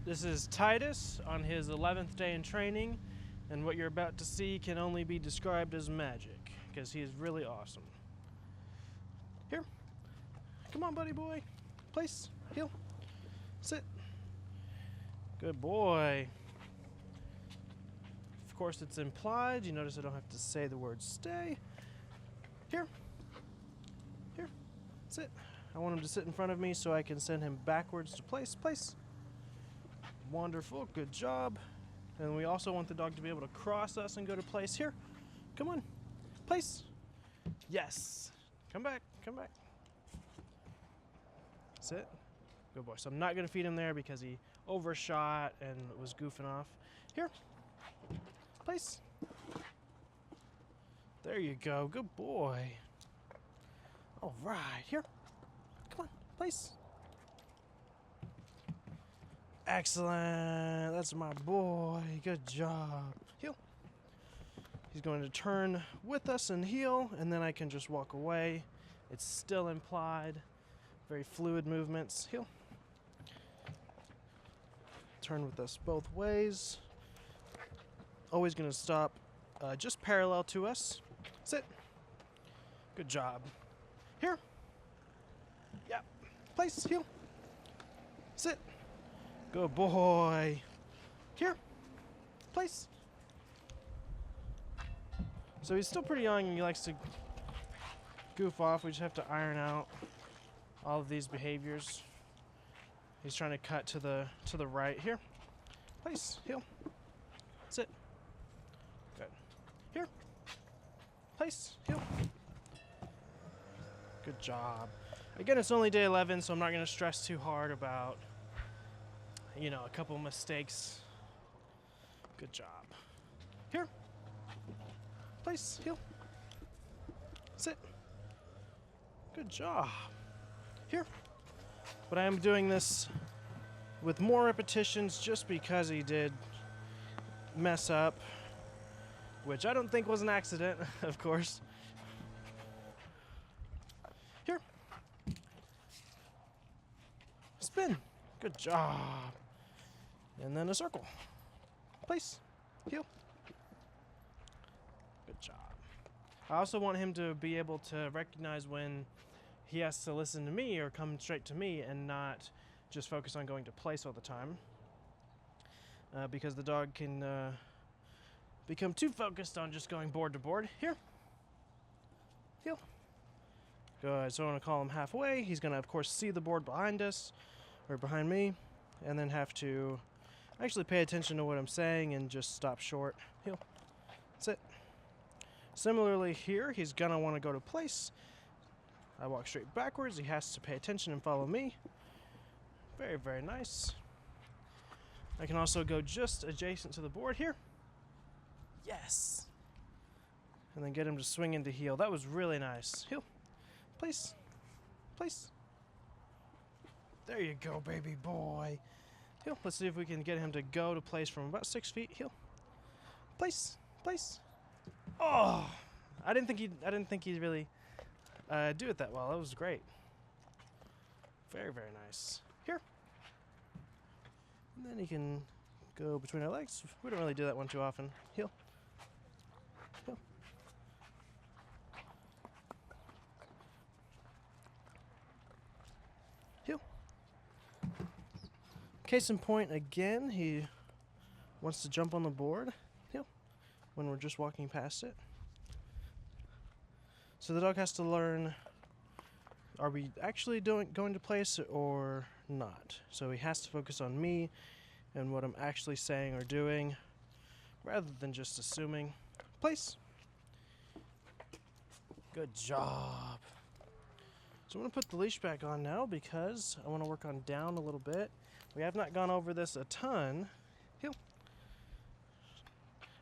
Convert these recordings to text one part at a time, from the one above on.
This is Titus on his 11th day in training, and what you're about to see can only be described as magic, because he is really awesome. Here. Come on, buddy boy. Place. Heel. Sit. Good boy. Of course, it's implied. You notice I don't have to say the word stay. Here. Here. Sit. I want him to sit in front of me so I can send him backwards to place. Place. Wonderful. Good job. And we also want the dog to be able to cross us and go to place. Here. Come on. Place. Yes. Come back. Come back. Sit. Good boy. So I'm not going to feed him there because he overshot and was goofing off. Here. Place. There you go. Good boy. All right. Here. Come on. Place. Excellent. That's my boy. Good job. Heel. He's going to turn with us and heel, and then I can just walk away. It's still implied. Very fluid movements. Heel. Turn with us both ways. Always going to stop just parallel to us. Sit. Good job. Here. Yep. Place. Heel. Sit. Good boy. Here. Place. So he's still pretty young and he likes to goof off. We just have to iron out all of these behaviors. He's trying to cut to the right. Here. Place. Heel. Sit. Good. Here. Place. Heel. Good job. Again, it's only day 11, so I'm not going to stress too hard about, you know, a couple mistakes. Good job. Here. Place. Heel. Sit. Good job. Here. But I am doing this with more repetitions just because he did mess up, which I don't think was an accident, of course. Here. Spin. Good job. And then a circle. Place. Heel. Good job. I also want him to be able to recognize when he has to listen to me or come straight to me and not just focus on going to place all the time. Because the dog can become too focused on just going board to board. Here. Heel. Good. So I want to call him halfway. He's going to, of course, see the board behind us or behind me, and then have to actually pay attention to what I'm saying and just stop short. Heel. Sit. Similarly here, he's going to want to go to place. I walk straight backwards. He has to pay attention and follow me. Very, very nice. I can also go just adjacent to the board here. Yes. And then get him to swing into heel. That was really nice. Heel. Place. Place. There you go, baby boy. Heel. Let's see if we can get him to go to place from about 6 feet. Heel. Place. Place. Oh, I didn't think he'd really do it that well. That was great. Very, very nice. Here. And then he can go between our legs. We don't really do that one too often. Heel. Heel. Heel. Case in point, again, he wants to jump on the board. Heel. When we're just walking past it. So the dog has to learn, are we actually going to place or not? So he has to focus on me and what I'm actually saying or doing rather than just assuming. Place. Good job. So I'm going to put the leash back on now because I want to work on down a little bit. We have not gone over this a ton. Heel.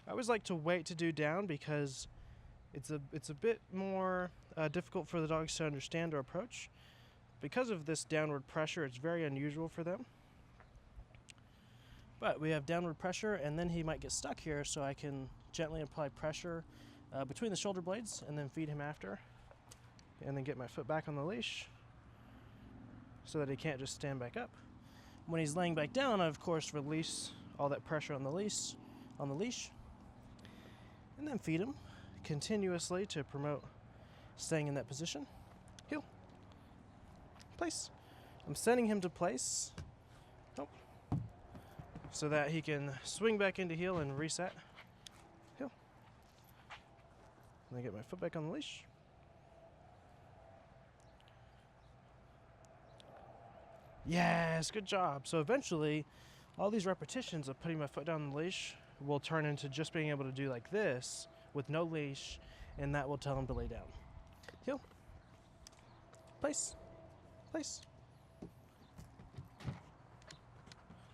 I always like to wait to do down because it's a bit more difficult for the dogs to understand or approach. Because of this downward pressure, it's very unusual for them. But we have downward pressure, and then he might get stuck here, so I can gently apply pressure between the shoulder blades and then feed him after. And then get my foot back on the leash so that he can't just stand back up. When he's laying back down, I of course release all that pressure on the leash, and then feed him continuously to promote staying in that position. Heel. Place. I'm sending him to place. Oh. So that he can swing back into heel and reset. Heel. And I get my foot back on the leash. Yes, good job. So eventually, all these repetitions of putting my foot down the leash will turn into just being able to do like this with no leash, and that will tell him to lay down. Heel. Place. Place.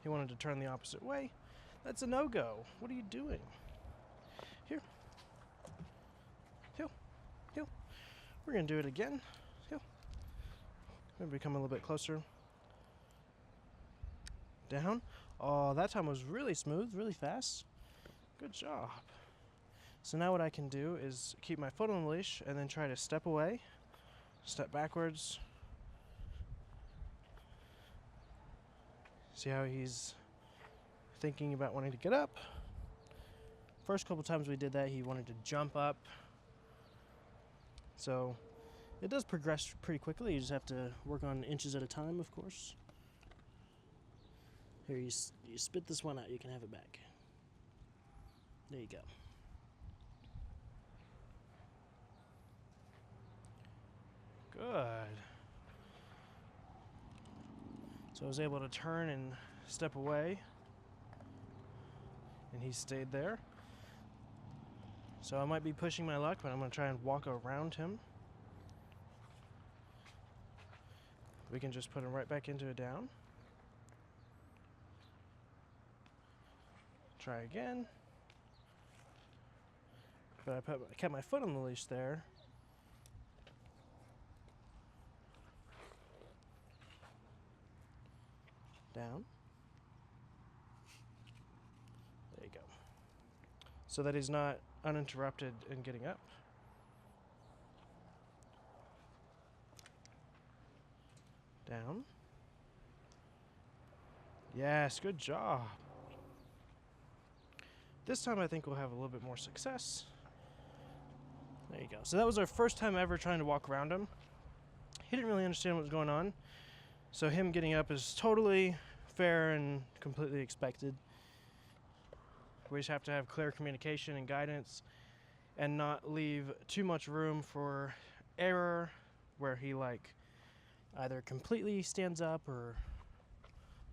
He wanted to turn the opposite way. That's a no-go. What are you doing? Here. Heel. Heel. We're going to do it again. Heel. Maybe come a little bit closer. Down. Oh, that time was really smooth, really fast. Good job. So now what I can do is keep my foot on the leash and then try to step away, step backwards. See how he's thinking about wanting to get up. First couple times we did that, he wanted to jump up. So it does progress pretty quickly. You just have to work on inches at a time, of course. Here, you spit this one out, you can have it back. There you go. Good. So I was able to turn and step away, and he stayed there. So I might be pushing my luck, but I'm going to try and walk around him. We can just put him right back into a down. Try again. But I kept my foot on the leash there. Down. There you go. So that he's not uninterrupted in getting up. Down. Yes, good job. This time I think we'll have a little bit more success. There you go. So that was our first time ever trying to walk around him. He didn't really understand what was going on. So him getting up is totally fair and completely expected. We just have to have clear communication and guidance and not leave too much room for error where he like either completely stands up or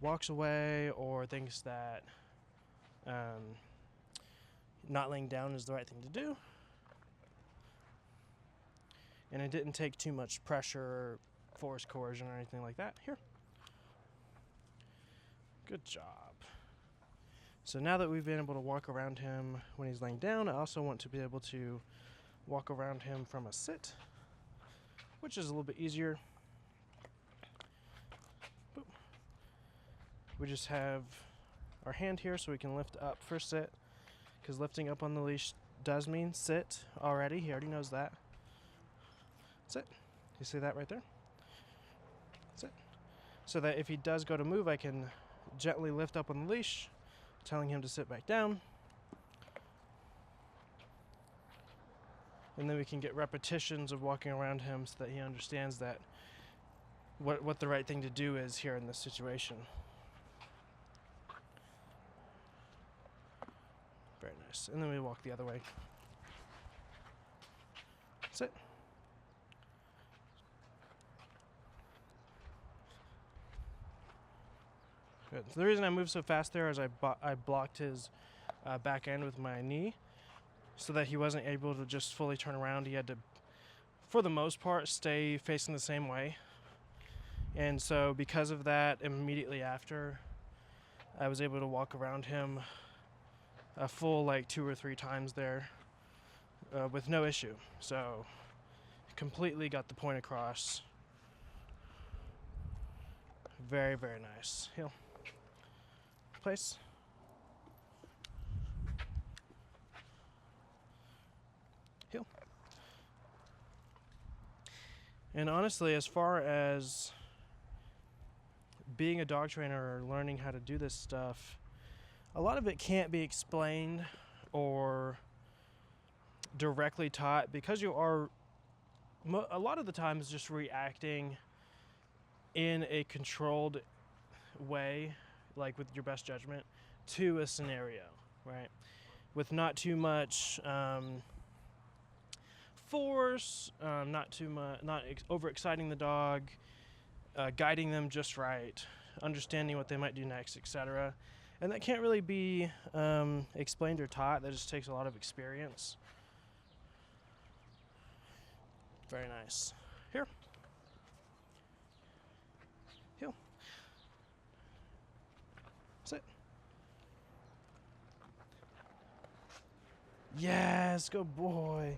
walks away or thinks that not laying down is the right thing to do. And it didn't take too much pressure, force, coercion, or anything like that. Here. Good job. So now that we've been able to walk around him when he's laying down, I also want to be able to walk around him from a sit, which is a little bit easier. Boop. We just have our hand here so we can lift up for sit, because lifting up on the leash does mean sit already. He already knows that. Sit. You see that right there? Sit. So that if he does go to move, I can gently lift up on the leash, telling him to sit back down. And then we can get repetitions of walking around him so that he understands that what the right thing to do is here in this situation. Very nice. And then we walk the other way. Sit. Good. So the reason I moved so fast there is I blocked his back end with my knee so that he wasn't able to just fully turn around. He had to, for the most part, stay facing the same way. And so because of that, immediately after, I was able to walk around him a full like 2 or 3 times there with no issue. So completely got the point across. Very, very nice. Heel. Place. Heel. And honestly, as far as being a dog trainer or learning how to do this stuff, a lot of it can't be explained or directly taught, because you are a lot of the times just reacting in a controlled way, like with your best judgment, to a scenario, right? With not too much force, not too much, not overexciting the dog, guiding them just right, understanding what they might do next, etc. And that can't really be explained or taught. That just takes a lot of experience. Very nice. Here. Heel. Sit. Yes, good boy.